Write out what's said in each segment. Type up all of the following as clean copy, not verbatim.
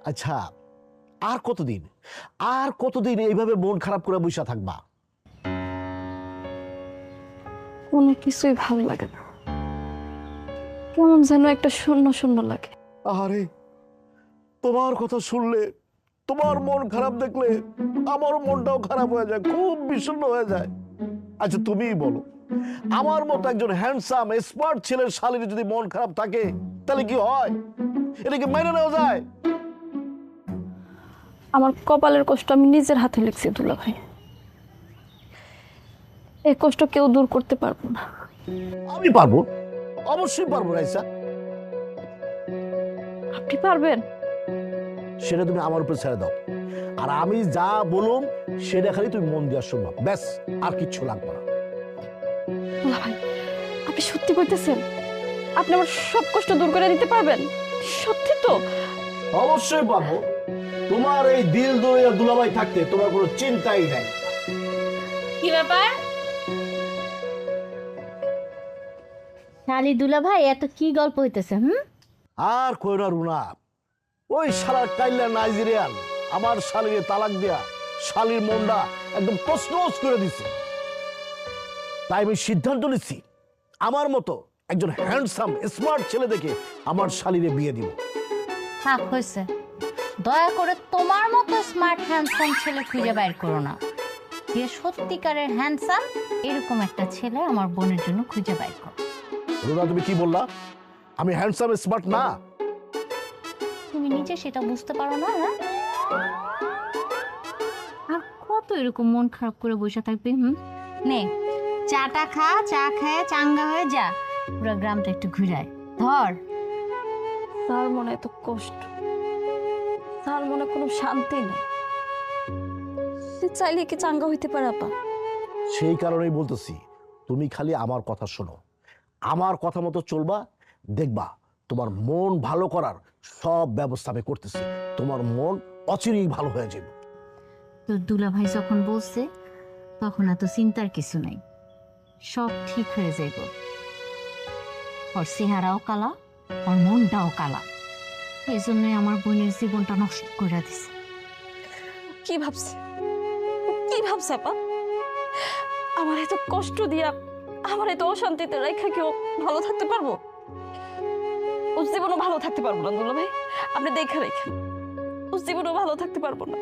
আচ্ছা, আর কতদিন এইভাবে মন খারাপ করে বসে থাকবা? কোনো কিছুই ভালো লাগে না, কেমন যেন একটা শূন্য শূন্য লাগে। আরে তোমার কথা শুনলে, তোমার মন খারাপ দেখলে আমার মনটাও খারাপ হয়ে যায়, খুব বিষণ্ণ হয়ে যায়। আচ্ছা তুমিই বলো, আমার মতো একজন হ্যান্ডসাম স্মার্ট ছেলের শালীর যদি মন খারাপ থাকে তাহলে কি হয়? এটা কি মেনে নেওয়া যায়? আমার কপালের কষ্ট আমি নিজের হাতে লিখছি দুলা ভাই, এই কষ্ট কেউ দূর করতে পারবো না। আমি পারবো, অবশ্যই পারবো রাইসা। আপনি পারবেন? সেটা তুমি আমার উপর ছেড়ে দাও, আর আমি যা বলুম সেটা খালি তুমি মন দিয়ে শুনবা, ব্যাস, আর কিচ্ছু লাগবে না। দুলা ভাই, আপনি সত্যি কইতেছেন? আপনি আমার সব কষ্ট দূর করে দিতে পারবেন? সত্যি তো? অবশ্যই পারবো। তোমার এই দিল দরিয়া দুলাভাই থাকতে তোমার কোনো চিন্তাই নাই। কি ব্যাপার শালি দুলা ভাই, এত কি গল্প হইতেছে? আর কই না রুনা, ওই শালার কাইল্লা নাইজেরিয়ান আমার শালিরে তালাক দেয়া শালির মনটা একদম তছনছ করে দিছে। তাই আমি সিদ্ধান্ত নিচ্ছি, আমার মতো একজন হ্যান্ডসাম স্মার্ট ছেলে দেখে আমার শালিরে বিয়ে দিব। থাক হয়েছে, দয়া করে তোমার মতো স্মার্ট হ্যান্ডসাম ছেলে খুঁজে বাইর করো না। যে সত্যিকারের হ্যান্ডসাম এরকম একটা ছেলে আমার বোনের জন্য খুঁজে বাইর করো। রুনা তুমি কি বললা? আমি হ্যান্ডসাম স্মার্ট না? তুমি নিজে সেটা বুঝতে পারো না? হ্যাঁ, আর কত এরকম মন খারাপ করে বসে থাকবে? নে চাটা খা, চা খায় চাঙ্গা হয়ে যা, পুরো গ্রামটা একটু ঘুরায় ধর। তার মনে এত কষ্ট, তার মনে কোনো শান্তি নেই, সে চাইলে কি চাঙ্গা হইতে পারে আপা? সেই কারণেই বলতেছি, তুমি খালি আমার কথা শোনো, আমার কথা মতো চলবা, দেখবা তোমার মন ভালো করার সব ব্যবস্থা আমি করতেছি, তোমার মন অচিরেই ভালো হয়ে যাবে। তো দুলা ভাই যখন বলছে তখন এত চিন্তার কিছু নাই, সব ঠিক হয়ে যাইব। ওর চেহারাও কালা, ওর মনটাও কালা, এই জন্যই আমার বোনের জীবনটা নষ্ট করে দিছে। কি ভাবছে, কি ভাবছে আপা? আমার এত কষ্ট দিয়া, আমার এত অশান্তিতে রেখা কেউ ভালো থাকতে পারবো? ও জীবনও ভালো থাকতে পারবো না দুলা ভাই, আপনি দেখে রেখেন, ও জীবনও ভালো থাকতে পারবো না।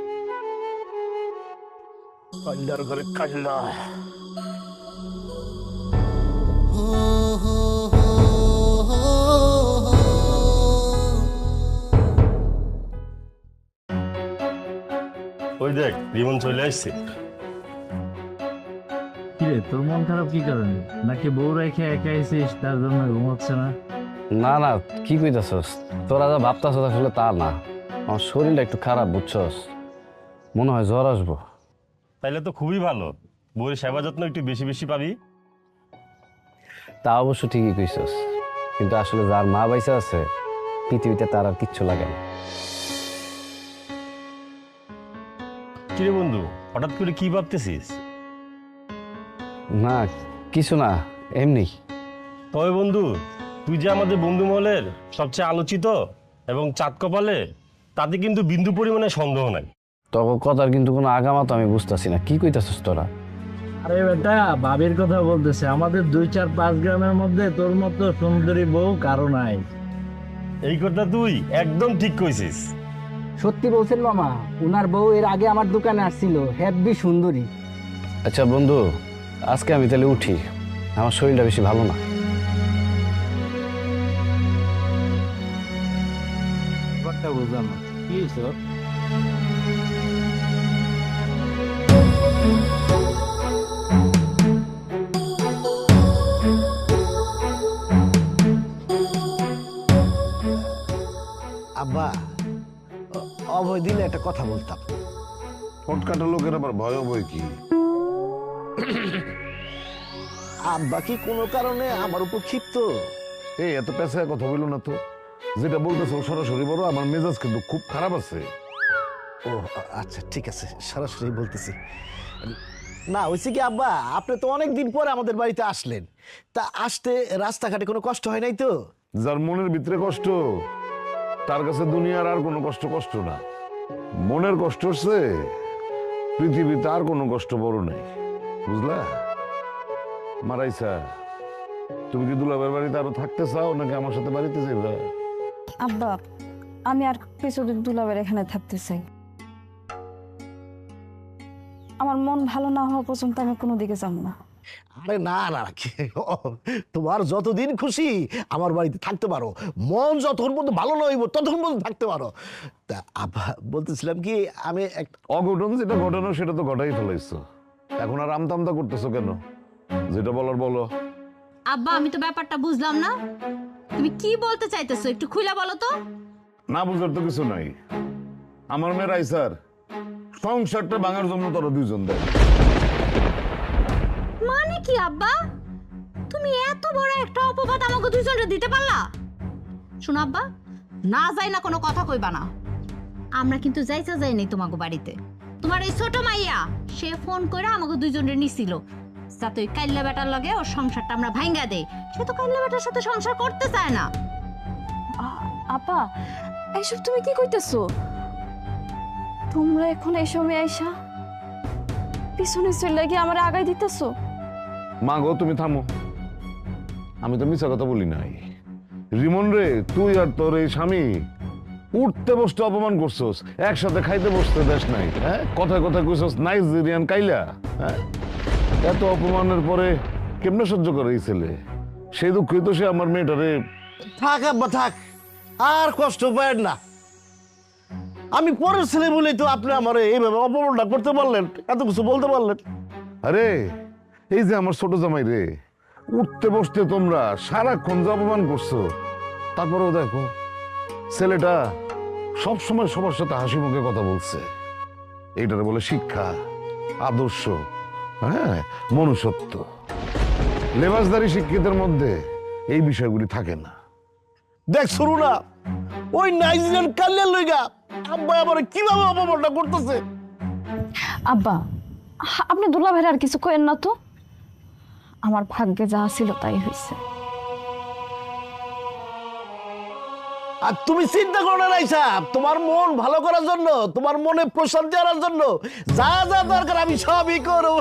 কাল্লার ঘরে কাল্লা। ওই দেখ রিমন চলে আসছে। কিরে, তোর মন খারাপ কি কারণে? নাকি বউ রেখে একা আইছিস তার জন্য ঘুমাচ্ছে না? না না, কি কইতাছস? তোরা যা ভাবতাছস আসলে তা না, আমার শরীরটা একটু খারাপ, বুঝছস? মনে হয় জ্বর আসবো। তাইলে তো খুবই ভালো, বউয়ের সেবা যত্ন একটু বেশি বেশি পাবি। তা অবশ্য ঠিকই কইছস, কিন্তু আসলে যার মা বাইসা আছে পৃথিবীতে তার আর কিচ্ছু লাগে না। কিরে বন্ধু, হঠাৎ করে কি ভাবতেছিস? না কিছু না, এমনি। তবে বন্ধু, তুই যে আমাদের বন্ধু মহলের সবচেয়ে আলোচিত এবং চাঁদ কপালে, তাতে কিন্তু বিন্দু পরিমাণে সন্দেহ নাই। তখন কথার কিন্তু কোনো আগামা তো আমি বুঝতেছি না, কি কইতাছস তোরা? আরে বেটা, ভাবির কথা বলতেছে। আমাদের 2-4-5 গ্রামের মধ্যে তোর মতো সুন্দরী বউ কারো নাই। এই কথা তুই একদম ঠিক কইছিস। সত্যি বলছেন মামা, উনার বউ এর আগে আমার দোকানে আসছিল, হেব্বি সুন্দরী। আচ্ছা বন্ধু, আজকে আমি তাহলে উঠি, আমার শরীরটা বেশি ভালো না। কথা বুঝলাম না, কি হয়েছে? আব্বা, অভয় দিলে একটা কথা বলতাম। পটকাটা লোকের আবার ভয় বই কি? আব্বা কি কোনো কারণে আমার উপর ক্ষিপ্ত? এই এত পেশায় কথা বললো না তো, যেটা বলতেছে ও সরাসরি বড়, আমার মেজাজ কিন্তু খুব খারাপ আছে। ও আচ্ছা ঠিক আছে, সরাসরি বলতেছি। না হয়েছে কি আব্বা, আপনি তো অনেক দিন পরে আমাদের বাড়িতে আসলেন, তা আসতে রাস্তাঘাটে কোনো কষ্ট হয় নাই তো? যার মনের ভিতরে কষ্ট তার কাছে দুনিয়ার আর কোনো কষ্ট কষ্ট না। মনের কষ্ট হচ্ছে পৃথিবীতে আর কোনো কষ্ট বড় নাই, বুঝলা? মারাইসা, তুমি কি দুলাভাইয়ের বাড়িতে আরো থাকতে চাও নাকি আমার সাথে বাড়িতে যাবে? আব্বা, আমি আর কিছুদিন দুলাবের এখানে থাকতে চাই। আমার মন ভালো না হওয়া পর্যন্ত আমি কোনো দিকে যাব না। আরে না না, তোমার যতদিন খুশি আমার বাড়িতে থাকতে পারো, মন যতক্ষণ পর্যন্ত ভালো না হইব ততক্ষণ পর্যন্ত থাকতে পারো। তা আব্বা বলতেছিলাম কি, আমি একটা অঘটন যেটা ঘটানো সেটা তো ঘটাই ফেলাইছো, এখন আর আমতামতা করতেছো কেন? যেটা বলার বলো। আব্বা আমি তো ব্যাপারটা বুঝলাম না, তুমি কি বলতে চাইতেছো একটু খুলে বলো তো। না বুঝার তো কিছু নাই। আমার মেয়ের আইসার সংসারটা ভাঙার জন্য তোরা দুইজন দেয়। মানে কি আব্বা, তুমি এত বড় একটা অপবাদ আমাকে দুইজনে দিতে পারলা? শোনো আব্বা, না যাই না কোনো কথা কইবা না। আমরা কিন্তু যাইতে যাইনি তোমাকে বাড়িতে। তোমার এই ছোট মাইয়া সে ফোন করে আমাকে দুইজনে নিছিল যাতে ওই কাইল্লা বেটার লগে ওর সংসারটা আমরা ভাঙ্গা দেই। সে তো কাইল্লা বেটার সাথে সংসার করতে চায় না। আপা, এইসব তুমি কি কইতেছো? তোমরা এখন এই সময় আইসা পিছনে চলে গিয়ে আমার আগাই দিতেছো? মা গো, তুমি থামো। আমি তো মিছা কথা বলি নাই। রিমন রে, তুই আর তোর এই স্বামী উঠতে বসতে অপমান করছস, একসাথে খাইতে বসতে দেশ নাই। হ্যাঁ, কথায় কথায় কইছস নাইজেরিয়ান কাইলা। হ্যাঁ, এত অপমানের পরে কেমনে সহ্য করে এই ছেলে? সেই দুঃখই তো সে আমার মেয়েটারে। থাক আব্বা থাক, আর কষ্ট পায় না। আমি পরের ছেলে বলেই তো আপনি আমার এইভাবে অপমানটা করতে পারলেন, এত কিছু বলতে পারলেন। আরে এই যে আমার ছোট জামাই রে, উঠতে বসতে তোমরা সারাক্ষণ যে অপমান করছো, তারপরেও দেখো ছেলেটা সব সময় সবার সাথে হাসি মুখে কথা বলছে। এইটারে বলে শিক্ষা, আদর্শ, হ্যাঁ, মনুষ্যত্ব। লেবাসদারি শিক্ষিতের মধ্যে এই বিষয়গুলি থাকে না। দেখ শুরু না, ওই নাইজেরিয়ান কাল্যাণ লইগা আব্বা আমার কিভাবে অপমানটা করতেছে। আব্বা, আপনি দুলাভাইয়ের আর কিছু কইেন না তো। আমার ভাগ্যে যা ছিল তাই হয়েছে। আর তুমি চিন্তা করো না রাইসা, তোমার মন ভালো করার জন্য, তোমার মনে প্রশান্তি আনার জন্য যা যা দরকার আমি সবই করব।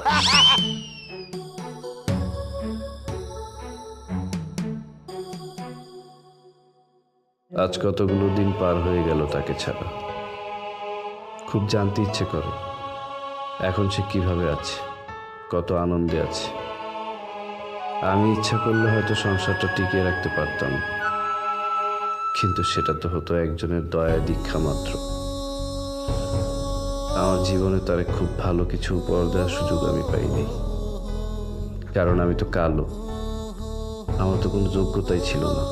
আজ কতগুলো দিন পার হয়ে গেল তাকে ছাড়া। খুব জানতে ইচ্ছে করে এখন সে কিভাবে আছে, কত আনন্দে আছে। আমি ইচ্ছা করলে হয়তো সংসারটা টিকিয়ে রাখতে পারতাম, কিন্তু সেটা তো হতো একজনের দয়া দীক্ষা মাত্র। আমার জীবনে তার খুব ভালো কিছু উপহার দেওয়ার সুযোগ আমি পাইনি, কারণ আমি তো কালো, আমার তো কোনো যোগ্যতাই ছিল না।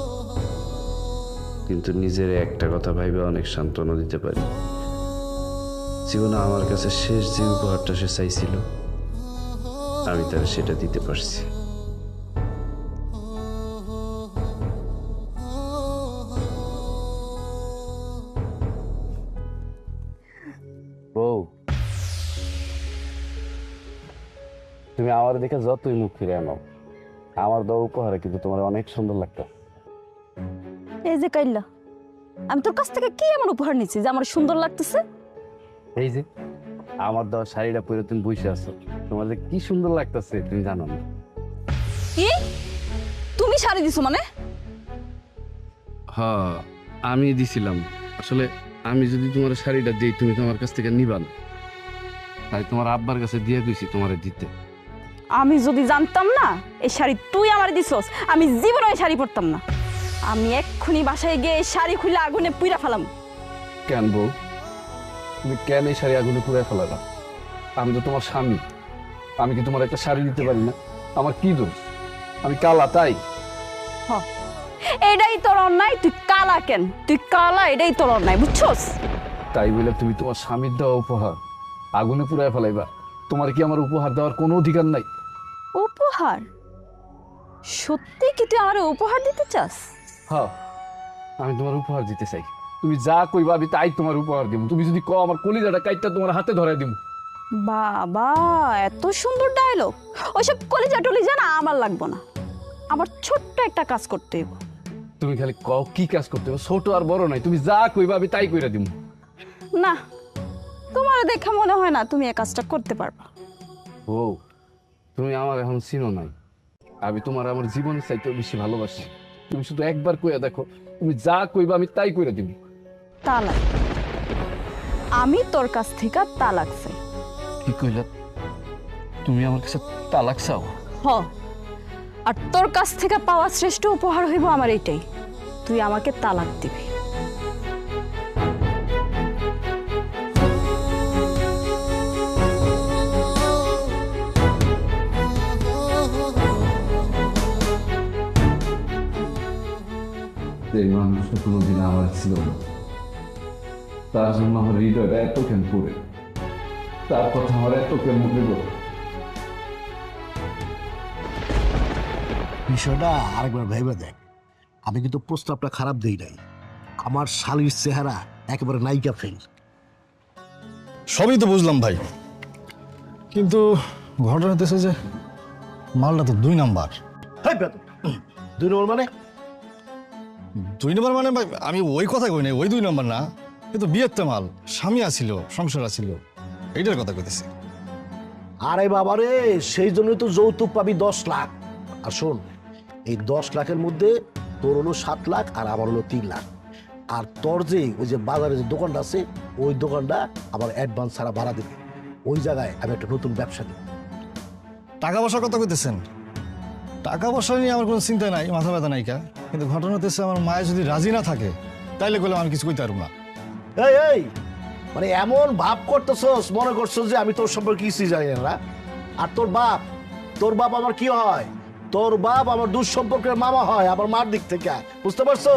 কিন্তু নিজের একটা কথা ভাইবে অনেক সান্ত্বনা দিতে পারি। জীবনে আমার কাছে শেষ যে উপহারটা সে চাইছিল, আমি তার সেটা দিতে পারছি। বউ, তুমি আমার দেখে যতই মুখ ফিরে আনো, আমার দেওয়া উপহারে কিন্তু তোমার অনেক সুন্দর লাগতো। এই যে কাইল্লা, আমি তোর কাছ থেকে কি এমন উপহার নিচ্ছি যে আমার সুন্দর লাগতেছে? এই যে আমার দেওয়া শাড়িটা পরে তুমি বসে আছো, তোমার যে কি সুন্দর লাগতেছে তুমি জানো না? কি তুমি শাড়ি দিছো মানে? হ্যাঁ, আমি দিছিলাম। আসলে আমি যদি তোমার শাড়িটা দিই তুমি তোমার কাছ থেকে নিবা না, তাই তোমার আব্বার কাছে দিয়ে গেছি তোমারে দিতে। আমি যদি জানতাম না এই শাড়ি তুই আমার দিছস, আমি জীবনে এই শাড়ি পরতাম না। আমি এক্ষুনি বাসায় গিয়ে এই শাড়ি খুলে আগুনে পুড়া ফেলাম। কেন বউ, তুমি কেন এই শাড়ি আগুনে পুড়ে ফেলালা? আমি তো তোমার স্বামী, আমি কি তোমার একটা শাড়ি দিতে পারি না? আমার কি দোষ? আমি কালা তাই? এটাই তোর অন্যায়। তুই কালা কেন? তুই কালা, এটাই তোর অন্যায়, বুঝছস? তাই বলে তুমি তোমার স্বামীর দেওয়া উপহার আগুনে পুড়ায় ফেলাইবা? তোমার কি আমার উপহার দেওয়ার কোনো অধিকার নাই? উপহার? সত্যি কি তুই আমার উপহার দিতে চাস? হ্যাঁ, আমি তোমার উপহার দিতে চাই। তুমি যা কইবা আমি তাই তোমার উপহার দিব। তুমি যদি কও আমার কলিজাটা কাইটটা তোমার হাতে ধরাই দিব। বাবা, এত সুন্দর ডায়লগ! ওইসব কলিজা টলিজা না আমার লাগবো না। আমার ছোট্ট একটা কাজ করতে হইব। তুমি খালি কও কি কাজ করতে হবে, ছোট আর বড় নাই, তুমি যা কইবা আমি তাই কইরা দিব। না, তোমার দেখে মনে হয় না তুমি এই কাজটা করতে পারবা। ও তুমি আমার এখন চিনো নাই, আমি তোমার আমার জীবনের চাইতেও বেশি ভালোবাসি। তুমি শুধু একবার কইয়া দেখো, তুমি যা কইবা আমি তাই কইরা দিব। তালাক? আমি তোর কাছ থেকে তালাক চাই। কি কইলা? তুমি আমার কাছে তালাক চাও? হ, আর তোর কাছ থেকে পাওয়া শ্রেষ্ঠ উপহার হইব আমার এইটাই, তুই আমাকে তালাক দিবি। এই মানুষটা কোনোদিন আমার ছিল না, তার জন্য আমার হৃদয়টা এত কেন পড়ে, তার কথা আমার এত কেন মনে পড়ে। বিষয়টা আরেকবার ভেবে দেখ, আমি কিন্তু প্রস্তাবটা খারাপ দেই নাই। আমার শালির চেহারা একেবারে নায়িকা ফেল। সবই তো বুঝলাম ভাই, কিন্তু ঘটনা হতেছে যে মালটা তো 2 নাম্বার। হ্যাঁ, 2 নম্বর মানে? 2 নাম্বার মানে ভাই আমি ওই কথা কই নাই, ওই 2 নাম্বার না, কিন্তু বিয়ের তো মাল, স্বামী আছিল, সংসার আছিল, এইটার কথা কইতেছি। আরে বাবারে, সেই জন্যই তো যৌতুক পাবি 10 লাখ। আর শোন, এই 10 লাখের মধ্যে তোর হলো 7 লাখ আর আমার হলো 3 লাখ। আর তোর যে ওই যে বাজারে যে দোকানটা আছে, ওই দোকানটা আমার অ্যাডভান্স ছাড়া ভাড়া দেবে। ওই জায়গায় আমি একটা নতুন ব্যবসা দেব। টাকা পয়সার কথা কইতেছেন? টাকা পয়সা নিয়ে আমার কোনো চিন্তা নাই, মাথা ব্যথা নাই কা, কিন্তু ঘটনা হতেছে আমার মায়ে যদি রাজি না থাকে তাইলে বললাম আমি কিছু কইতে পারবো না। এই মানে এমন ভাব করতেছস, মনে করছস যে আমি তোর সম্পর্কে কিছুই জানি না। আর তোর বাপ আমার কি হয়? তোর বাপ আমার দূর সম্পর্কের মামা হয়, আমার মার দিক থেকে, বুঝতে পারছো?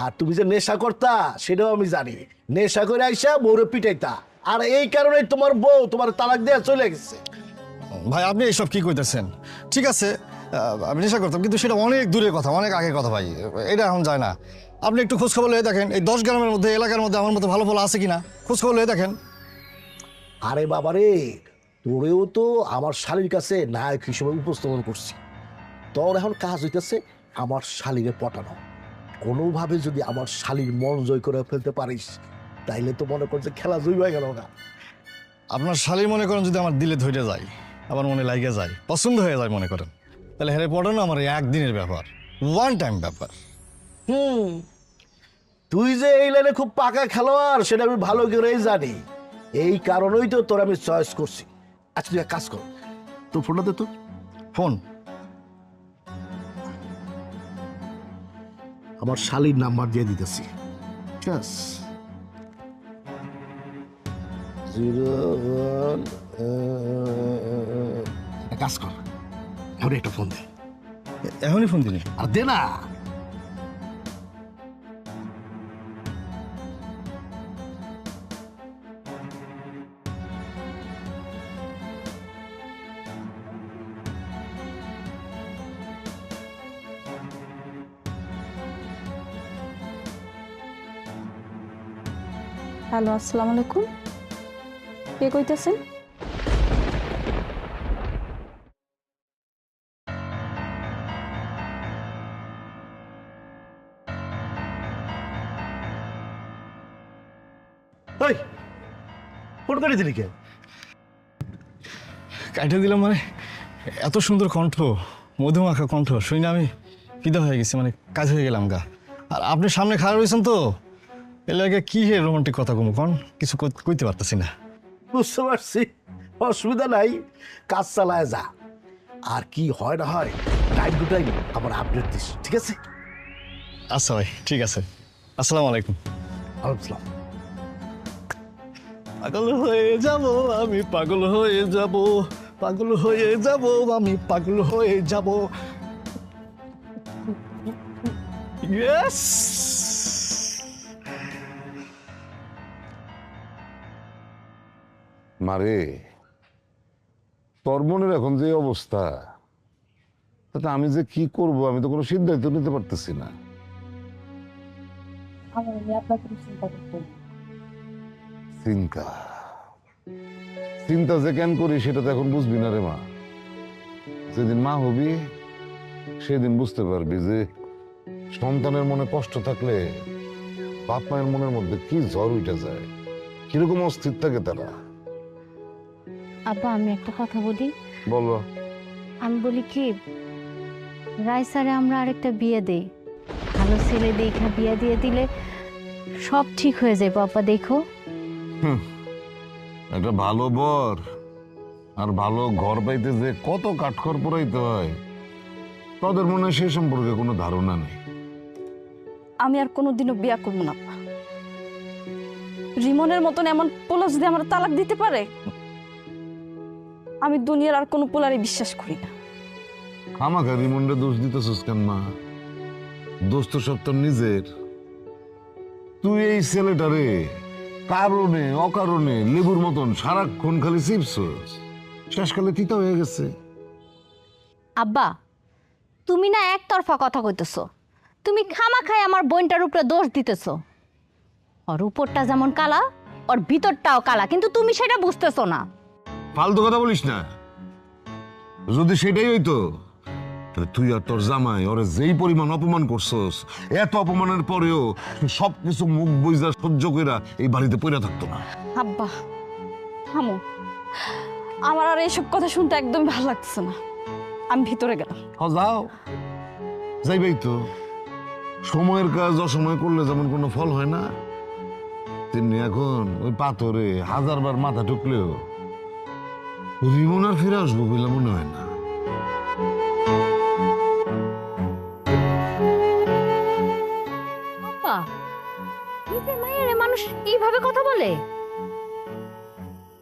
আর তুমি যে নেশা করতা সেটাও আমি জানি। নেশা করে আইসা বউরে পিটাইতা, আর এই কারণে তোমার বউ তোমার তালাক দেয়া চলে গেছে। ভাই আপনি এইসব কি কইতেছেন? ঠিক আছে, আমি নেশা করতাম, কিন্তু সেটা অনেক দূরের কথা, অনেক আগের কথা ভাই, এটা এখন যায় না। আপনি একটু খোঁজখবর লয়ে দেখেন, এই 10 গ্রামের মধ্যে, এলাকার মধ্যে আমার মতো ভালো ফল আছে কিনা খোঁজখবর লয়ে দেখেন। আরে বাবারে, তোরেও তো আমার শালীর কাছে নায়ক হিসেবে উপস্থাপন করছি। তোর এখন কাজ হইতেছে আমার শালীরে পটানো। কোনোভাবে যদি আমার শালীর মন জয় করে ফেলতে পারিস, তাইলে তো মনে করছে খেলা জয় হয়ে গেল না। আপনার শালীর মনে করেন যদি আমার দিলে ধরে যায়, আমার মনে লাগে যায়, পছন্দ হয়ে যায় মনে করেন, তাহলে হেরে পড়ানো আমার একদিনের ব্যাপার, 1 টাইম ব্যাপার। তুই যে এই লাইনে খুব পাকা খেলোয়াড় সেটা আমি ভালো করেই জানি। এই কারণেই তো তোর আমি চয়েস করছি। আচ্ছা তুই এক কাজ কর, তোর ফোনটা দে তো। ফোন? আমার শালীর নাম্বার দিয়ে দিতেছি, ঠিক আছে? 01 এক কাজ কর, এখন একটা ফোন দে। এখনই ফোন দিলি? আর দে না। হ্যালো, আসসালামু আলাইকুম। কে কইতেছেন? ওই ফোন করে দিলি কে? কাইটা দিলাম মানে, এত সুন্দর কণ্ঠ, মধুমাখা কণ্ঠ শুনে আমি ফিদা হয়ে গেছি, মানে কাজ হয়ে গেলাম গা। আর আপনি সামনে খারাপ হয়েছেন তো, এর লাগে কি হে রোমান্টিক কথা কম কন, কিছু কইতে পারতেছি না। বুঝতে পারছি, অসুবিধা নাই, কাজ চালায় যা। আর কি হয় না হয় টাইম টু টাইম আমার আপডেট দিস, ঠিক আছে? আচ্ছা ভাই, ঠিক আছে। আসসালামু আলাইকুম। ওয়ালাইকুম আসসালাম। পাগল হয়ে যাব আমি, পাগল হয়ে যাব, পাগল হয়ে যাব আমি, পাগল হয়ে যাব। ইয়েস। মারে, তোর মনের এখন যে অবস্থা, তাতে আমি যে কি করব আমি তো কোনো সিদ্ধান্ত নিতে পারতেছি না। চিন্তা চিন্তা যে কেন করি সেটা তো এখন বুঝবি না রে মা। যেদিন মা হবি সেদিন বুঝতে পারবি যে সন্তানের মনে কষ্ট থাকলে বাপ মায়ের মনের মধ্যে কি ঝড় উঠে যায়, কিরকম অস্থির থাকে তারা। আব্বা আমি একটা কথা বলি। বলো। আমি বলি কি, রাইসারে আমরা আরেকটা বিয়ে দেই, ভালো ছেলে দেখা বিয়ে দিয়ে দিলে সব ঠিক হয়ে যায়। বাবা দেখো, একটা ভালো বর আর ভালো ঘর পাইতে যে কত কাঠখড় পোড়াইতে হয়, তাদের মনে হয় সে সম্পর্কে কোনো ধারণা নেই। আমি আর কোনোদিনও বিয়া করবো না আব্বা। রিমনের মতন এমন পোলা যদি আমার তালাক দিতে পারে, আমি দুনিয়ার আর কোনো পোলারে বিশ্বাস করি না। খামাখা রিমন্ডে দোষ দিতেছিস কেন মা? দোষ তো সব তোর নিজের। তুই এই ছেলেটারে কারণে অকারণে লেবুর মতন সারাক্ষণ খালি চিপছস, শেষকালে তিতা হয়ে গেছে। আব্বা তুমি না একতরফা কথা কইতেছো। তুমি খামাখাই আমার বোনটার উপরে দোষ দিতেছো। ওর উপরটা যেমন কালা, ওর ভিতরটাও কালা, কিন্তু তুমি সেটা বুঝতেছো না। ফালতু কথা বলিস না। যদি সেটাই হইতো তাহলে তুই আর তোর জামাই ওরে যেই পরিমাণ অপমান করছস, এত অপমানের পরেও সবকিছু মুখ বুইজা সহ্য কইরা এই বাড়িতে পড়ে থাকতো না। আব্বা থামো, আমার আর এইসব কথা শুনতে একদম ভালো লাগছে না। আমি ভিতরে গেলাম। যাও, যাইবেই তো। সময়ের কাজ অসময় করলে যেমন কোনো ফল হয় না, তেমনি এখন ওই পাথরে 1000 বার মাথা ঠুকলেও রিমন আর ফিরে আসবো বলে মনে হয় না। আব্বা নিজের মায়ের মানুষ এইভাবে কথা বলে?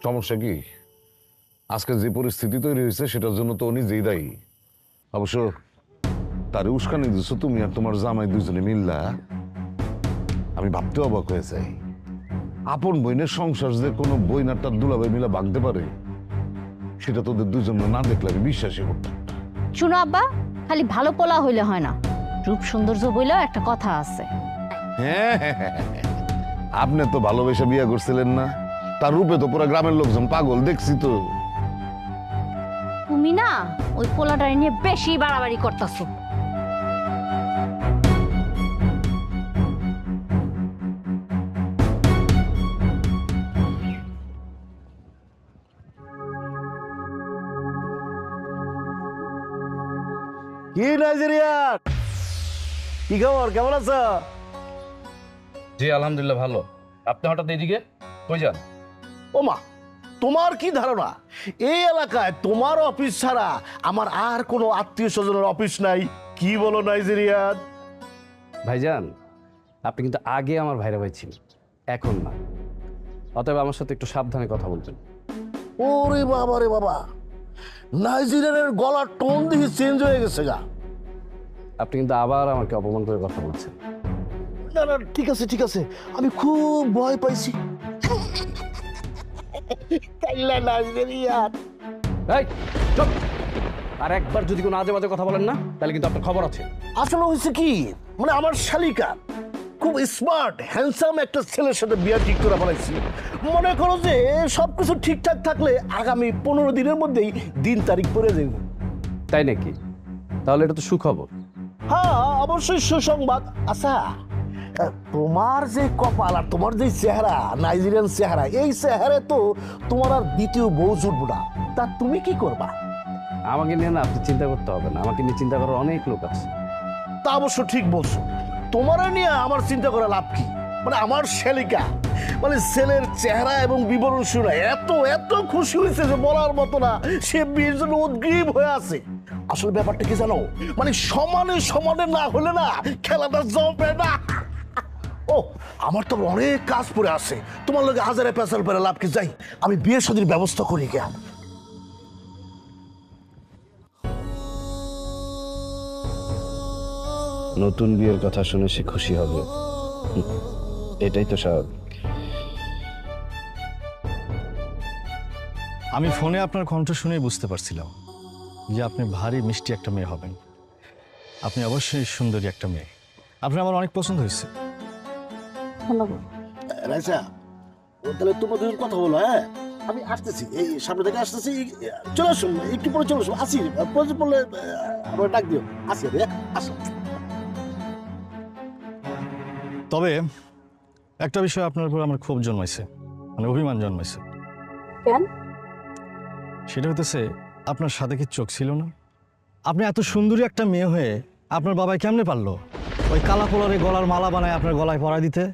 সমস্যা কি? আজকে যে পরিস্থিতি তৈরি হয়েছে সেটার জন্য তো নিজেই দায়ী। অবশ্য তারে উস্কানি দিচ্ছ তুমি আর তোমার জামাই দুজনে মিল্লা। আমি ভাবতে অবাক হয়ে যাই, আপন বইনের সংসার যে কোনো বইন আর তার দুলাভাই মিলা ভাঙতে পারে, সেটা তোদের দুজন না দেখলে আমি বিশ্বাসই করতাম না। শুনো আব্বা, খালি ভালো পোলা হইলে হয় না, রূপ সৌন্দর্য বইলেও একটা কথা আছে। হ্যাঁ, আপনি তো ভালোবেসে বিয়ে করছিলেন না? তার রূপে তো পুরো গ্রামের লোকজন পাগল, দেখছি তো। তুমি না ওই পোলাটা নিয়ে বেশি বাড়াবাড়ি করতেছো। কি নাইজেরিয়া, কি খবর, কেমন আছো? জি আলহামদুলিল্লাহ ভালো। আপনি হঠাৎ এইদিকে কই যান? ও মা, তোমার কি ধারণা এই এলাকায় তোমার অফিস ছাড়া আমার আর কোনো আত্মীয় স্বজনের অফিস নাই? কি বলো নাইজেরিয়া? ভাইজান, আপনি কিন্তু আগে আমার ভাইরা ভাই ছিলেন, এখন না। অতএব আমার সাথে একটু সাবধানে কথা বলবেন। ওরে বাবা রে বাবা, নাইজেরিয়ানের গলার টোন দেখি চেঞ্জ হয়ে গেছে গা। আপনি কিন্তু আবার আমাকে অপমান করে কথা বলছেন। না না, ঠিক আছে ঠিক আছে, আমি খুব ভয় পাইছি। কাইলা নাইজেরিয়া। এই চুপ! আর একবার যদি কোনো আজে বাজে কথা বলেন না, তাহলে কিন্তু আপনার খবর আছে। আসলে হয়েছে কি, মানে আমার শালিকা খুব স্মার্ট হ্যান্ডসাম একটা ছেলের সাথে বিয়ে ঠিক করে ফেলাইছি। মনে করো যে সবকিছু ঠিকঠাক থাকলে আগামী 15 দিনের মধ্যেই দিন তারিখ পড়ে যাইব। তাই নাকি? তাহলে এটা তো সুখবর। হ্যাঁ অবশ্যই সুসংবাদ। আচ্ছা, তোমার যে কপাল আর তোমার যে চেহারা, নাইজেরিয়ান চেহারা, এই চেহারা তো তোমার আর দ্বিতীয় বউ জুটবো না। তা তুমি কি করবা? আমাকে নিয়ে না আপনি চিন্তা করতে হবে না, আমাকে নিয়ে চিন্তা করার অনেক লোক আছে। তা অবশ্য ঠিক বলছো, তোমার নিয়ে আমার চিন্তা করে লাভ কি? মানে আমার শালিকা, মানে ছেলের চেহারা এবং বিবরণ শুনে এত এত খুশি হয়েছে যে বলার মতো না। সে বিয়ের জন্য উদ্গ্রীব হয়ে আছে। আসলে ব্যাপারটা কি জানো, মানে সমানে সমানে না হলে না খেলাটা জমবে না। ও আমার তো অনেক কাজ পড়ে আছে, তোমার লগে হাজারে পেঁচাল পেরে লাভ কি? যাই আমি বিয়ের শাদীর ব্যবস্থা করি কে। নতুন বিয়ের কথা শুনে সে খুশি হবে, এটাই তো স্বাভাবিক। আমি ফোনে আপনার কণ্ঠ শুনেই বুঝতে পারছিলাম যে আপনি ভারী মিষ্টি একটা মেয়ে হবেন। আপনি অবশ্যই সুন্দরী একটা মেয়ে। আপনি আমার অনেক পছন্দ হয়েছে। রাইসা, তাহলে তোমরা দুজন কথা বলো। হ্যাঁ আমি আসতেছি, এই সামনে থেকে আসতেছি, চলে আসুন, একটু পরে চলে আসুন। আসি, প্রয়োজন পড়লে আমার ডাক দিও। আসি, আসো। তবে একটা বিষয় আপনার উপর আমার ক্ষোভ জন্মাইছে, মানে অভিমান জন্মাইছে। কেন? সেটা হতেছে আপনার সাথে কি চোখ ছিল না? আপনি এত সুন্দরী একটা মেয়ে হয়ে আপনার বাবাই কেমনে পারলো ওই কালা পোলারে গলার মালা বানায় আপনার গলায় পরায় দিতে,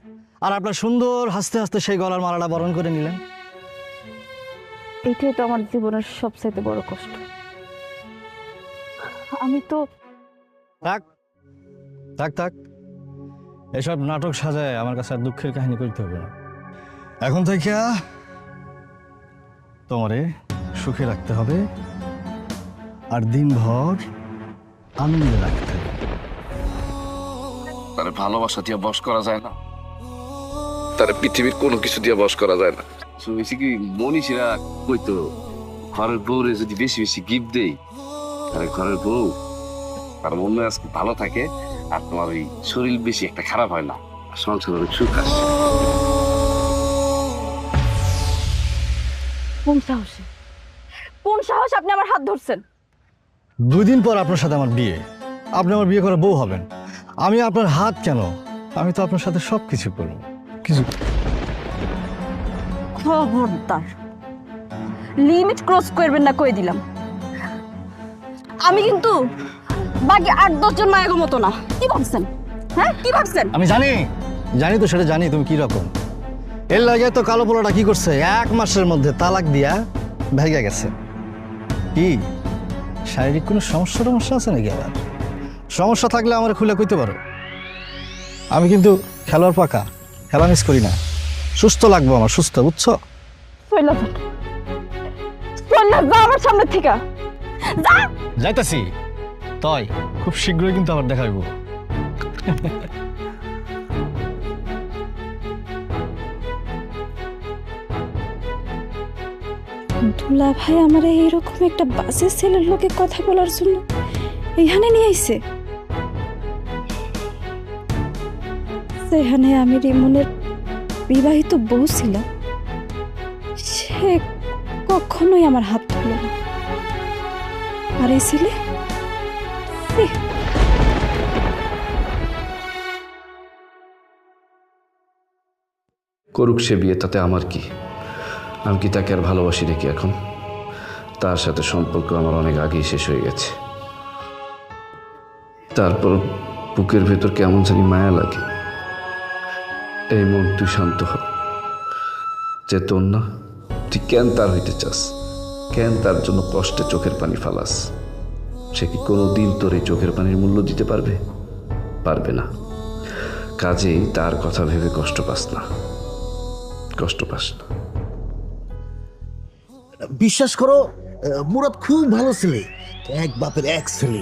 আর আপনার সুন্দর হাসতে হাসতে সেই গলার মালাটা বরণ করে নিলেন? এটাই তো আমার জীবনের সবচাইতে বড় কষ্ট। আমি তো থাক থাক থাক, এসব নাটক সাজায় আমার কাছে আর দুঃখের কাহিনী করতে হবে না। এখন থেকে তোমারে সুখে রাখতে হবে আর দিনভর আনন্দে রাখতে হবে। তারে ভালোবাসা দিয়ে বশ করা যায় না, তারে পৃথিবীর কোনো কিছু দিয়ে বশ করা যায় না। বেশি কি মনীষীরা কইতো ঘরের বউরে যদি বেশি বেশি গিফট দেই, তাহলে ঘরের বউ তার মন আজকে ভালো থাকে আর তোমার ওই শরীর বেশি একটা খারাপ হয় না, সংসার অনেক সুখ আসে। কোন সাহসে, কোন সাহস আপনি আমার হাত ধরছেন? 2 দিন পর আপনার সাথে আমার বিয়ে, আপনি আমার বিয়ে করার বউ হবেন। আমি আপনার হাত কেন, আমি তো আপনার সাথে সব কিছু করবো। কিছু খবরদার লিমিট ক্রস করবেন না, কই দিলাম। আমি কিন্তু বাকি 8-10 জন মায়ের মতো না। কি ভাবছেন? হ্যাঁ, কি ভাবছেন? আমি জানি তো, সেটা জানি তুমি কি রকম। এর লাগে তো কালো পোলাটা কি করছে, 1 মাসের মধ্যে তালাক দিয়া ভেগে গেছে। কি শারীরিক কোনো সমস্যা আছে নাকি? আবার সমস্যা থাকলে আমার খুলে কইতে পারো। আমি কিন্তু খেলোয়াড় পাকা, খেলা মিস করি না। সুস্থ লাগবো আমার, সুস্থ, বুঝছো? আমার সামনে থেকে যাইতাছি তাই, খুব শীঘ্রই কিন্তু আবার দেখা হইব। দুলা ভাই আমার এইরকম একটা বাজে ছেলের লোকে কথা বলার জন্য এইখানে নিয়ে আইছে, সেখানে আমি রিমনের বিবাহিত বউ ছিলাম। সে কখনোই আমার হাত ধরল না। আর এই ছেলে করুক সে বিয়ে, তাতে আমার কি? আমি কি তাকে আর ভালোবাসি নাকি এখন? তার সাথে সম্পর্ক আমার অনেক আগেই শেষ হয়ে গেছে। তারপর বুকের ভেতর কেমন জানি মায়া লাগে। এই মন, তুই শান্ত হ। যে তোর না, তুই কেন তার হইতে চাস? কেন তার জন্য কষ্টে চোখের পানি ফালাস? সে কি কোনোদিন তোর এই চোখের পানির মূল্য দিতে পারবে? পারবে না। কাজেই তার কথা ভেবে কষ্ট পাস না। বিশ্বাস করো, মুরাদ খুব ভালো ছেলে, এক বাপের এক ছেলে।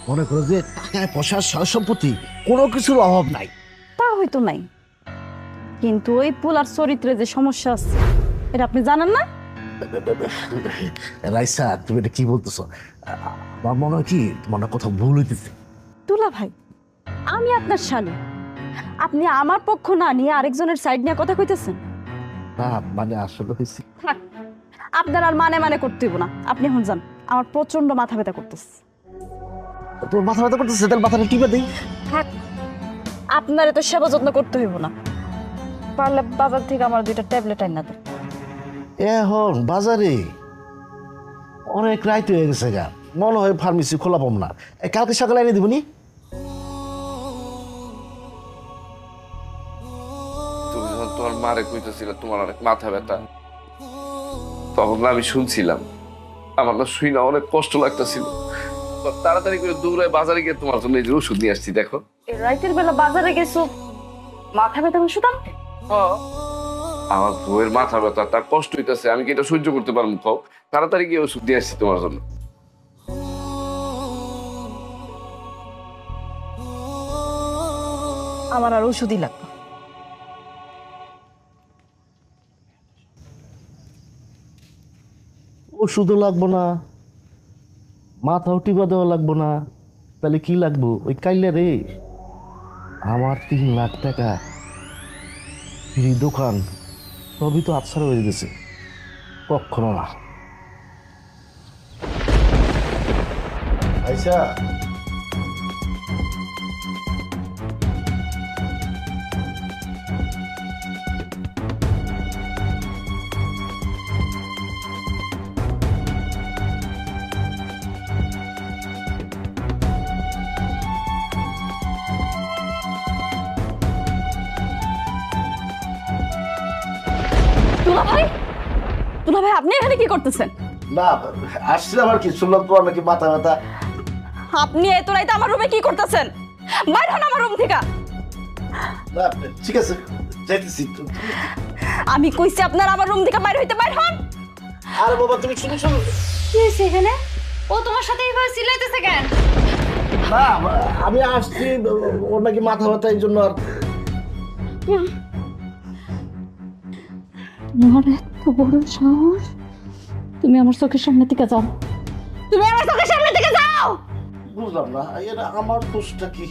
মনে করো যে টাকায় পয়সা সয় সম্পত্তি কোনো কিছুর অভাব নাই। তা হয়তো নাই, কিন্তু ওই পোলার চরিত্রে যে সমস্যা আছে এটা আপনি জানেন না? রাইসা, তুমি এটা কি বলতেছো? আমার মনে হয় কি তোমার না কোথাও ভুল হইতেছে। দুলা ভাই, আমি আপনার শালী, আপনি আমার পক্ষ না নিয়ে আরেকজনের সাইড নিয়ে কথা কইতেছেন। না মানে আসলে হয়েছে, থাক, আপনার আর মানে করতে হইব না। আপনি এখন যান, আমার প্রচন্ড মাথা ব্যথা করতেছে। তোর মাথা ব্যথা করতেছে, তাহলে মাথাটা টিপে দিই। থাক, আপনার এত সেবা যত্ন করতে হইব না। পারলে বাজার থেকে আমার 2টা ট্যাবলেট আইনা দেন। এখন বাজারে অনেক রাইত হয়ে গেছে গা, মনে হয় ফার্মেসি খোলা পাবো না। কালকে সকালে এনে দিবনি? তুমি যখন তোমার মারে কইতেছিলে তোমার অনেক মাথা ব্যথা, তখন আমি শুনছিলাম, আমার না শুই না অনেক কষ্ট লাগতেছিল। তাড়াতাড়ি করে দৌড়ায় বাজারে গিয়ে তোমার জন্য এই যে ওষুধ নিয়ে আসছি। দেখো, রাইতের বেলা বাজারে গেছো মাথা ব্যথা ওষুধ আনতে? আমার বউয়ের মাথা ব্যথা, তার কষ্ট হইতেছে, আমি কি এটা সহ্য করতে পারবো? খাও, তাড়াতাড়ি গিয়ে ওষুধ নিয়ে আসছি তোমার জন্য। আমার আর ওষুধই লাগবে। ওষুধও লাগবো না, মাথাও টিপা দেওয়া লাগবো না, তাহলে কি লাগবো? ওই কাইলে রে আমার 3 লাখ টাকা ফ্রি দোকান সবই তো আচ্ছা হয়ে গেছে। কখনো না। আচ্ছা, দুলাভাই, দুলাভাই আপনি এখানে কি করতেছেন? না আসছে আমার কি শুনলাম তোমার নাকি মাথা ব্যথা। আপনি এত রাইতে আমার রুমে কি করতেছেন? বাইর হন আমার রুম থেকে। না ঠিক আছে যাইতেছি। আমি কইছি আপনার আমার রুম থেকে বাইর হইতে, বাইর হন। আরে বাবা তুমি শুনো শুনো। কি হয়েছে এখানে? ও তোমার সাথে এইভাবে চিল্লাইতেছে কেন? না আমি আসছি, ওর নাকি মাথা ব্যথা এই জন্য। আর তোমার এত বড় সাহস, তুমি আমার চোখের সামনে থেকে যাও, তুমি আমার চোখের সামনে থেকে যাও। বুঝলাম না এটা আমার দোষটা কি?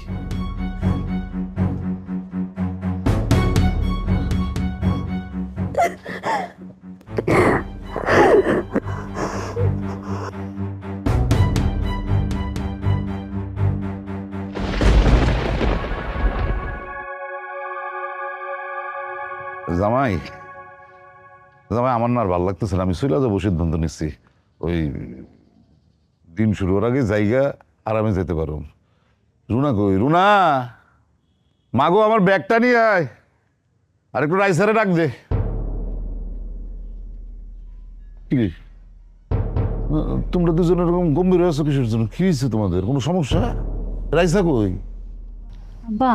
জামাই জামাই আমার না আর ভালো লাগতেছে না, আমি চলে যাবো সিদ্ধান্ত নিচ্ছি। ওই দিন শুরু হওয়ার আগে জায়গা আরামে যেতে পারো। রুনা কই? রুনা মাগো আমার ব্যাগটা নিয়ে আয়, আর একটু রাইসারে ডাক দে। কি তোমরা দুজন এরকম গম্ভীর হয়ে আছো কিসের জন্য? কি হয়েছে তোমাদের? কোনো সমস্যা? রাইসা কই? আব্বা,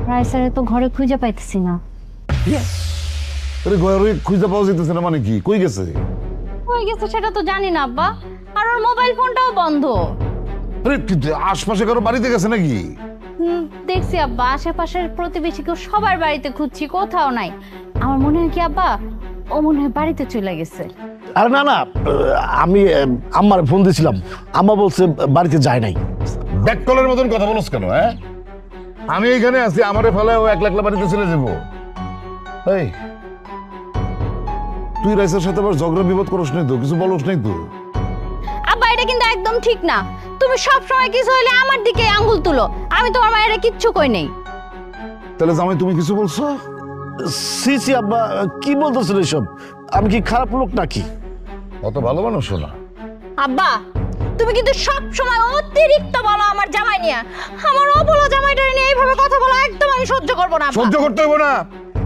রাইসারে তো ঘরে খুঁজে পাইতেছি না। আরে ঘরে খুঁজে পাওয়া যেতেছে না মানে কি? কই গেছে? কই গেছে সেটা তো জানি না আব্বা, আর ওর মোবাইল ফোনটাও বন্ধ। আরে আশপাশে কারো বাড়িতে গেছে নাকি? দেখছি আব্বা, আশেপাশের প্রতিবেশী কেউ সবার বাড়িতে খুঁজছি, কোথাও নাই। আমার মনে হয় কি আব্বা, ও মনে হয় বাড়িতে চলে গেছে। আরে না না, আমি আম্মার ফোন দিয়েছিলাম, আম্মা বলছে বাড়িতে যায় নাই। ব্যাক কলের মতন কথা বলছ কেন? হ্যাঁ আমি এইখানে আছি, আমারে ফেলে ও একলা একলা বাড়িতে চলে যাবো? এই তুই রাইসার সাথে আবার ঝগড়া বিবাদ করস নাই তো? কিছু বলস নাই তো? আব্বা এটা কিন্তু একদম ঠিক না, তুমি সব সময় কিছু হইলে আমার দিকে আঙ্গুল তুলো। আমি তোমার মায়ের কিচ্ছু কই নাই। তাহলে জামাই তুমি কিছু বলছো? সি সি আব্বা, কি বলতেছেন এসব? আমি কি খারাপ লোক নাকি? অত ভালো মানুষ না। আব্বা তুমি কিন্তু সব সময় অতিরিক্ত বলো আমার জামাই নিয়ে। আমার অবলা জামাইটা নিয়ে এইভাবে কথা বলা একদম আমি সহ্য করব না। সহ্য করতে হইব না।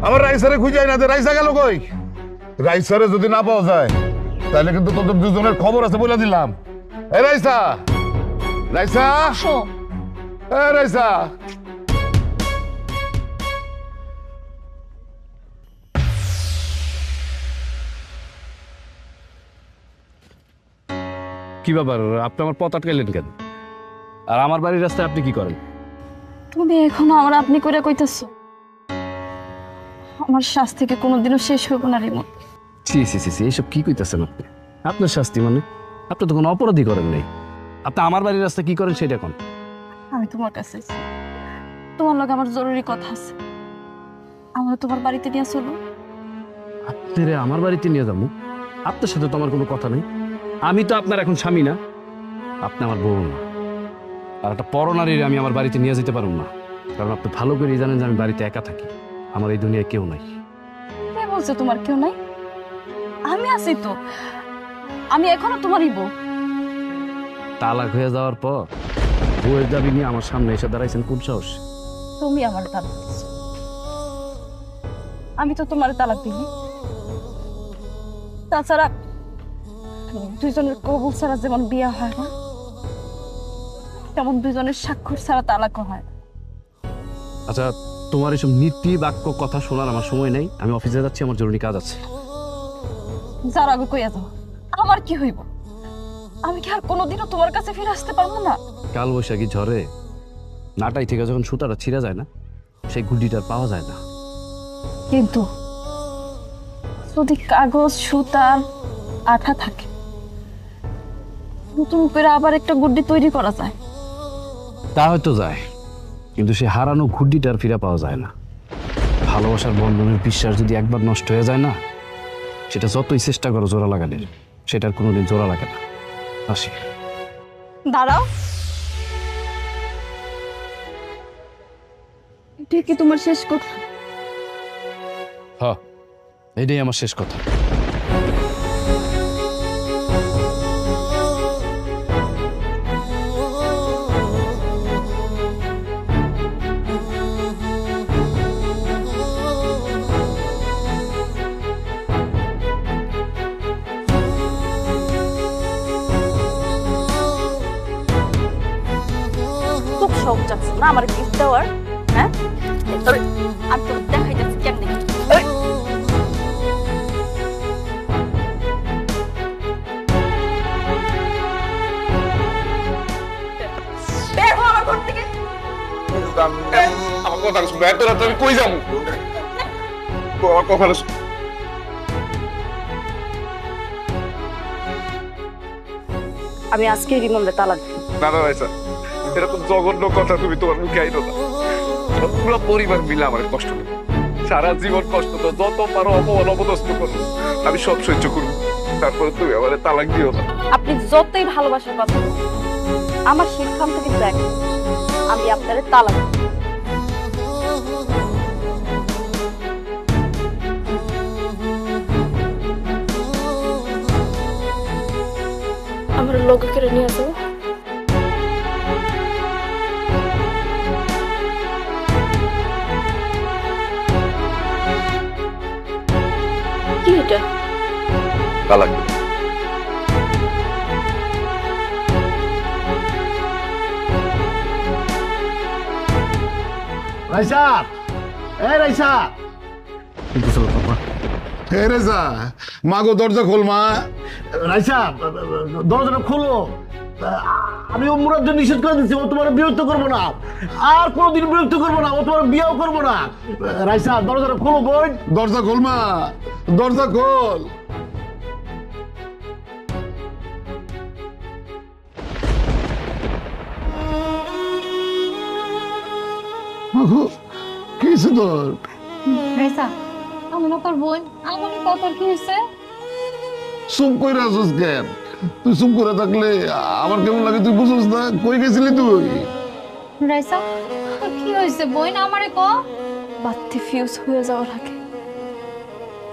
আমার রাইসারে খুঁজে না, রাইসা গেল কই? রাইসারে যদি না পাওয়া যায় তাহলে কিন্তু তোদের দুজনের খবর আছে বলে দিলাম। এ রাইসা, রাইসা, এ রাইসা। কি ব্যাপার, আপনি আমার পথ আটকাইলেন কেন? আর আমার বাড়ির রাস্তায় আপনি কি করেন? তুমি এখনো আমার আপনি করে কইতেছো? আমার শাস্তি থেকে কোনোদিনও শেষ হইব না রিমন। সি সি সি সি, এইসব কি কইতেছেন আপনি? আপনার শাস্তি মানে? আপনি তো কোনো অপরাধী করেন নাই। আপনি আমার বাড়ির রাস্তা কি করেন সেটা কোন? আমি তোমার কাছে আছি, তোমার লগে আমার জরুরি কথা আছে। আমার তোমার বাড়িতে নিয়ে চলো। আপনারে আমার বাড়িতে নিয়ে যাবো? আপনার সাথে তো আমার কোনো কথা নেই। আমি তো আপনার এখন স্বামী না, আপনি আমার বউ না। আর একটা পরনারীর আমি আমার বাড়িতে নিয়ে যেতে পারব না, কারণ আপনি ভালো করেই জানেন যে আমি বাড়িতে একা থাকি, আমার এই দুনিয়ায় কেউ নাই। কে বলছে তোমার কেউ নাই? আমি আছি তো, আমি এখনো তোমারই বউ। তালাক হয়ে যাওয়ার পর বউয়ের দাবি নিয়ে আমার সামনে এসে দাঁড়াইছেন কোন সাহস? তুমি আমার তালাক দিছো, আমি তো তোমার তালাক দিই। তাছাড়া দুইজনের কবুল ছাড়া যেমন বিয়ে হয় না, তেমন দুইজনের স্বাক্ষর ছাড়া তালাকও হয়। আচ্ছা, তোমার এসব নীতি বাক্য কথা শোনার আমার সময় নেই, আমি অফিসে যাচ্ছি, আমার জরুরি কাজ আছে। যার আগে কইয়া যাও, আমার কি হইব? আমি কি আর কোনোদিনও তোমার কাছে ফিরে আসতে পারবো না? কাল বৈশাখী ঝড়ে নাটাই থেকে যখন সুতাটা ছিঁড়া যায় না, সেই গুডিটার পাওয়া যায় না। কিন্তু যদি কাগজ সুতার আঠা থাকে, নতুন করে আবার একটা গুড্ডি তৈরি করা যায়। তা হয়তো যায়, কিন্তু সে হারানো ঘুড্ডিটা আর ফিরে পাওয়া যায় না। ভালোবাসার বন্ধনের বিশ্বাস যদি একবার নষ্ট হয়ে যায় না, সেটা যতই চেষ্টা করো জোড়া লাগানোর, সেটার কোনোদিন জোড়া লাগে না। আসি। দাঁড়াও, এটা কি তোমার শেষ কথা? হ্যাঁ, এটাই আমার শেষ কথা। শখ যাচ্ছে না আমার গিফট দেওয়ার? হ্যাঁ, আমি তো দেখাই যাচ্ছি কেমনে। বের হও আমার ঘর থেকে। আমার কথা শুনবে, এত রাত আমি কই যাবো? আমার কথা আমি আজকে রিমনরে তালাক দিব। না না ভাই স্যার, এরকম জঘন্য কথা তুমি তোমার মুখে আইনো না। পুরো পরিবার মিলে আমার কষ্ট নেই, সারা জীবন কষ্ট তো, যত পারো অপমান অপদস্থ করো, আমি সব সহ্য করবো, তারপরে তুমি আমার তালাক দিও না। আপনি যতই ভালোবাসার কথা বলুন, আমার সিদ্ধান্ত কিন্তু এক, আমি আপনারে তালাক দিব। আমার লোকে কেড়ে নিয়ে আসবো। কি এটা? তালাক রাইসা, রাইসা, হে রেজা, মা গো দরজা খোল মা। রাইসা, দরজাটা খোলো। আমি ও মুরাদ নিষেধ করে দিচ্ছি, ও তোমার বিরক্ত করবো না, আর কোনোদিন বিরক্ত করবো না, ও তোমার বিয়েও করবো না। রাইসা, দরজাটা খোলো বোন। দরজা খোল মা, দরজা খোল। কি হয়েছে তোর? রাইসা, আমার তোর বোন, আমার কত কি হয়েছে? চুপ করে আসিস কেন? তুই চুপ করে থাকলে আমার কেমন লাগে তুই বুঝিস না? কই গেছিলি তুই? রাইসা, তোর কি হয়েছে বোন? আমারে ক। বাতি ফিউজ হয়ে যাওয়ার আগে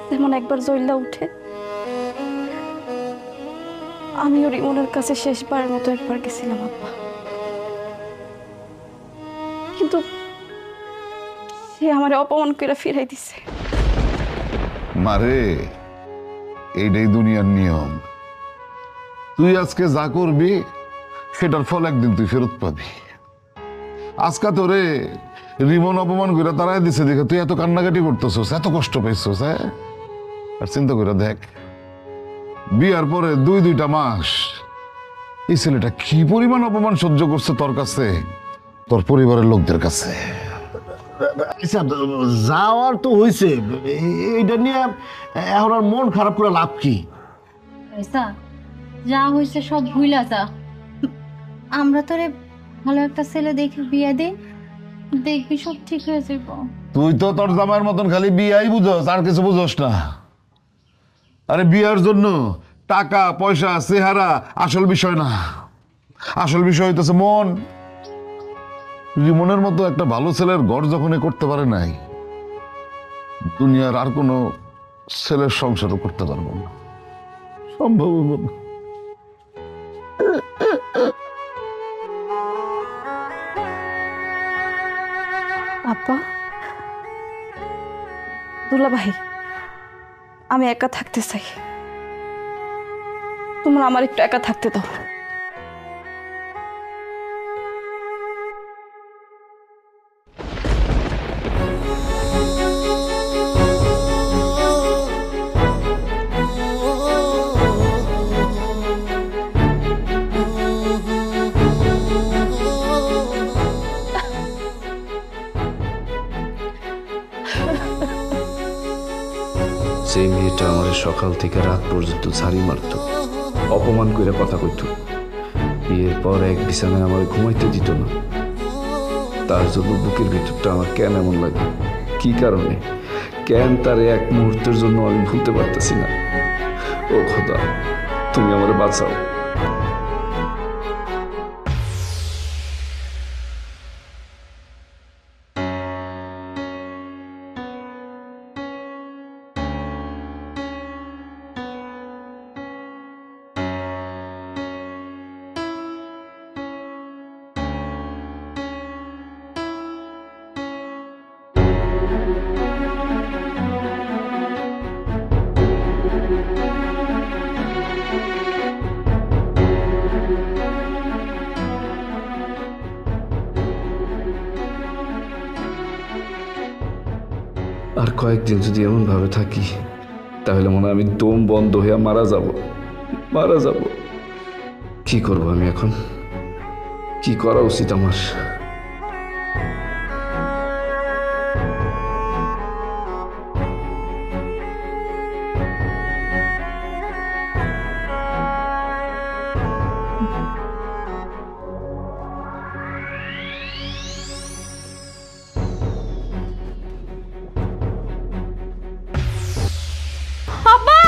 যেমন একবার জ্বললা উঠে, আমিও রিমনের কাছে শেষবারের মতো একবার গেছিলাম আব্বা, কিন্তু সে আমারে অপমান করে ফিরাই দিছে। মারে, এইটাই দুনিয়ার নিয়ম। তুই আজকে যা করবি সেটার ফল একদিন তুই ফেরত পাবি। আজকে তোরে রিমন অপমান করে তারাই দিছে দেখে তুই এত কান্নাকাটি করতেছস, এত কষ্ট পাইছস। হ্যাঁ, আর চিন্তা করে দেখ, বিয়ার পরে দুইটা মাস এই ছেলেটা কি পরিমাণ অপমান সহ্য করছে তোর কাছে, তোর পরিবারের লোকদের কাছে। আচ্ছা, যাওয়ার তো হয়েছে, এইটা নিয়ে এখন আর মন খারাপ করে লাভ কি? রাইসা, যা হয়েছে সব ভুইলা যা। আমরা তোরে ভালো একটা ছেলে দেখে বিয়ে দে, দেখবি সব ঠিক হয়ে যাব। তুই তো তোর জামাইয়ের মতন খালি বিয়াই বুঝস, আর কিছু বুঝস না। আরে বিয়ার জন্য টাকা পয়সা চেহারা আসল বিষয় না, আসল বিষয় হইতেছে মন। রিমনের মতো একটা ভালো ছেলের ঘর যখন করতে পারে নাই, দুনিয়ার আর কোনো ছেলের সংসারও করতে পারবো না, সম্ভব হইব না। আব্বা, দুলা ভাই, আমি একা থাকতে চাই, তোমরা আমার একটু একা থাকতে দাও। সেই মেয়েটা আমার সকাল থেকে রাত পর্যন্ত ঝাড়ি মারত, অপমান করে কথা কইত, বিয়ের পর এক বিছানায় আমার ঘুমাইতে দিত না। তার জন্য বুকের ভিতরটা আমার কেন এমন লাগে, কি কারণে, কেন তারে এক মুহূর্তের জন্য আমি ভুলতে পারতেছি না। ও খোদা, তুমি আমার বাঁচাও। আর কয়েকদিন যদি এমন ভাবে থাকি তাহলে মনে হয় আমি দম বন্ধ হয়ে মারা যাব। কি করব আমি এখন? কি করা উচিত আমার? আব্বা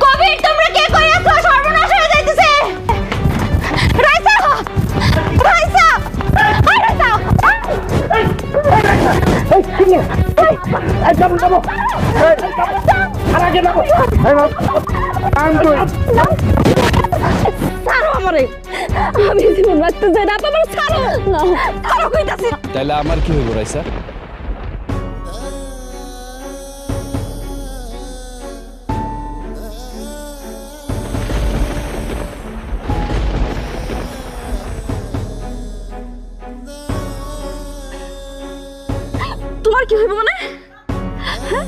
কবির তোমরা কে কই আছো? সর্বনাশ হয়ে যাইতেছে। রাইসা রাইসা এই রাইসা ছাড়ো আমারে, আমি জীবন রাখতে চাই না। তোমার ছাড়ো না, ছাড়ো কইতাছি। তাহলে আমার কি হইব রাইসা? তোমার কি হইব মানে? হ্যাঁ?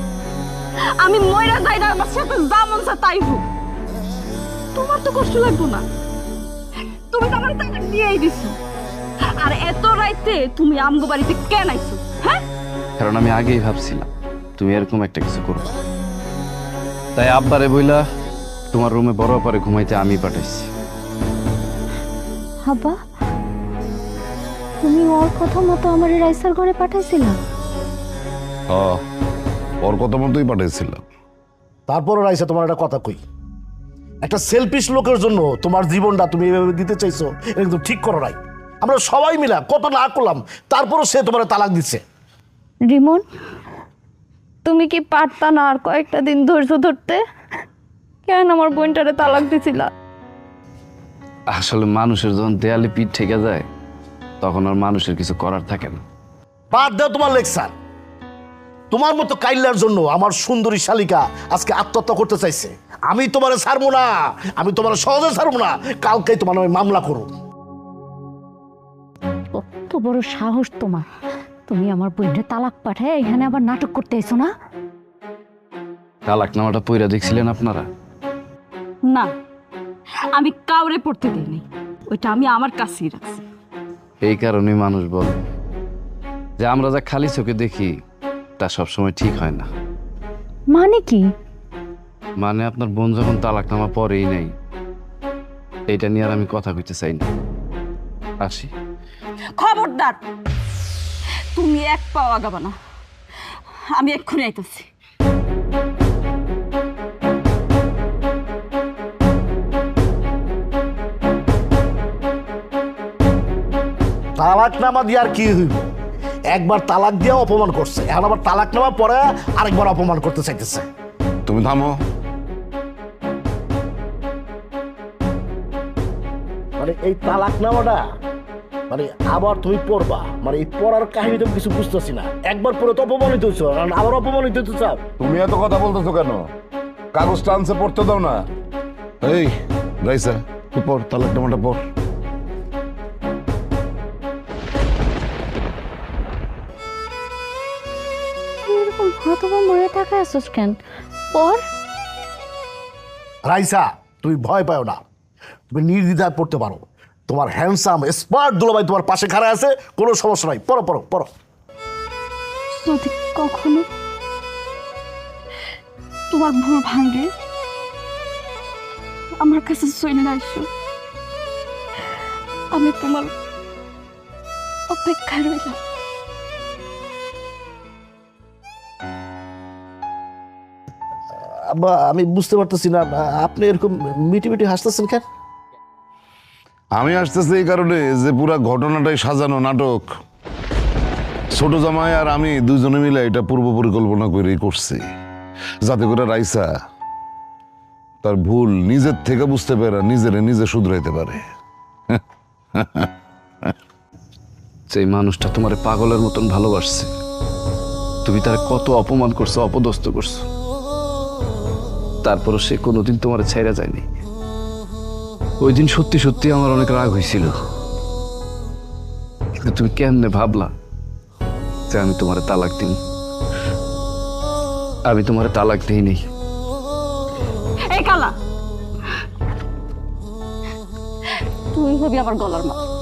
আমি ময়রা যাই না, আমার সাথে যা মন চায় তাই হোক। তোমার তো কষ্ট লাগবো না, তুমি তো আমার টাকা দিয়েই দিছো। আর এত রাইতে তুমি আমগো বাড়িতে কেন আইছো? হ্যাঁ, কারণ আমি আগেই ভাবছিলাম তুমি এরকম একটা কিছু করবে, তাই আব্বারে বইলা তোমার রুমে বড় পারে ঘুমাইতে আমি পাঠাইছি। আব্বা, তুমি ওর কথা মতো আমার রাইসার ঘরে পাঠাইছিলা? ওর কথা মতোই পাঠিয়েছিলাম। তারপরও রাইসা তোমার একটা কথা কই, একটা সেলফিশ লোকের জন্য তোমার জীবনটা তুমি এভাবে দিতে চাইছো, এটা কিন্তু ঠিক করো নাই। আমরা সবাই মিলা কত না করলাম, তারপরও সে তোমার তালাক দিচ্ছে। রিমন, তুমি কি পারতা না আর কয়েকটা দিন ধৈর্য ধরতে? কেন আমার বোনটারে তালাক দিছিলা? আসলে মানুষের যখন দেয়ালে পিঠ ঠেকে যায় তখন আর মানুষের কিছু করার থাকে না। বাদ দাও তোমার লেকচার। তোমার মতো কাইল্লার জন্য আমার সুন্দরী শালিকা আজকে আত্মহত্যা করতে চাইছে। আমি তোমার ছাড়বো না, আমি তোমার সহজে ছাড়বো না। কালকেই তোমার আমি মামলা করো। কত বড় সাহস তোমার! তুমি আমার বোনটা তালাক পাঠায় এখানে আবার নাটক করতে এসো না? তালাকনামাটা পইরা দেখছিলেন আপনারা? না, আমি কাউরে পড়তে দিইনি, ওইটা আমি আমার কাছেই রাখছি। এই কারণেই মানুষ বলে যে আমরা যা খালি চোখে দেখি তা সবসময় ঠিক হয় না। মানে কি? মানে আপনার বোন যখন তালাকনামা পরেই নেই, এইটা নিয়ে আর আমি কথা কইতে চাই না। আসি। খবরদার, তুমি এক পাও আগাবা না, আমি এক্ষুনি আইতেছি। তালাকনামা দিয়ে আর কি হইব? একবার তালাক দিয়ে অপমান করছে, এখন আবার তালাকনামা পরে আরেকবার অপমান করতে চাইতেছে। তুমি থামো। মানে এই তালাকনামাটা মানে আবার তুমি পড়বা, মানে এই পড়ার কাহিনী তো কিছু বুঝতেছি না। একবার পড়ে তো অপমানিত হইছো, আবার অপমানিত হতে চাও। তুমি এত কথা বলতেছো কেন? কাগজটা আনছে, পড়তে দাও না। এই রাইসা, তুই পড়, তালাকনামাটা পড়। এরকম হতভম্ব মরে থাকা আসোস কেন? পর রাইসা, তুমি ভয় পাও না, তুমি নির্দ্বিধায় পড়তে পারো। তোমার হ্যান্ডসাম স্মার্ট দুলাভাই তোমার পাশে খাড়া আছে, কোনো সমস্যা নাই। পড়ো পড়ো পড়ো। যদি কখনো তোমার ভুল ভাঙে আমার কাছে চলে আসো, আমি তোমার অপেক্ষায় রইলাম। আব্বা, আমি বুঝতে পারতেছি না আপনি এরকম মিটি মিটি হাসতেছেন কেন? আমি আসতেছি এই কারণে যে পুরা ঘটনাটাই সাজানো নাটক। ছোট জামাই আর আমি দুজনে মিলে এটা পূর্ব পরিকল্পনা করেই করছি, যাতে করে রাইসা তার ভুল নিজের থেকে বুঝতে পারে, নিজে শুধরাইতে পারে। যে মানুষটা তোমার পাগলের মতন ভালোবাসছে, তুমি তার কত অপমান করছো, অপদস্থ করছো, তারপরও সে কোনোদিন তোমার ছাইরা যায়নি। ওই দিন সত্যি সত্যি আমার অনেক রাগ হয়েছিল, কিন্তু তুমি কেমনে ভাবলা যে আমি তোমার তালাক দিন? আমি তোমার তালাক দিইনি। এই কালা, তুই হবি আমার গলার মাছ।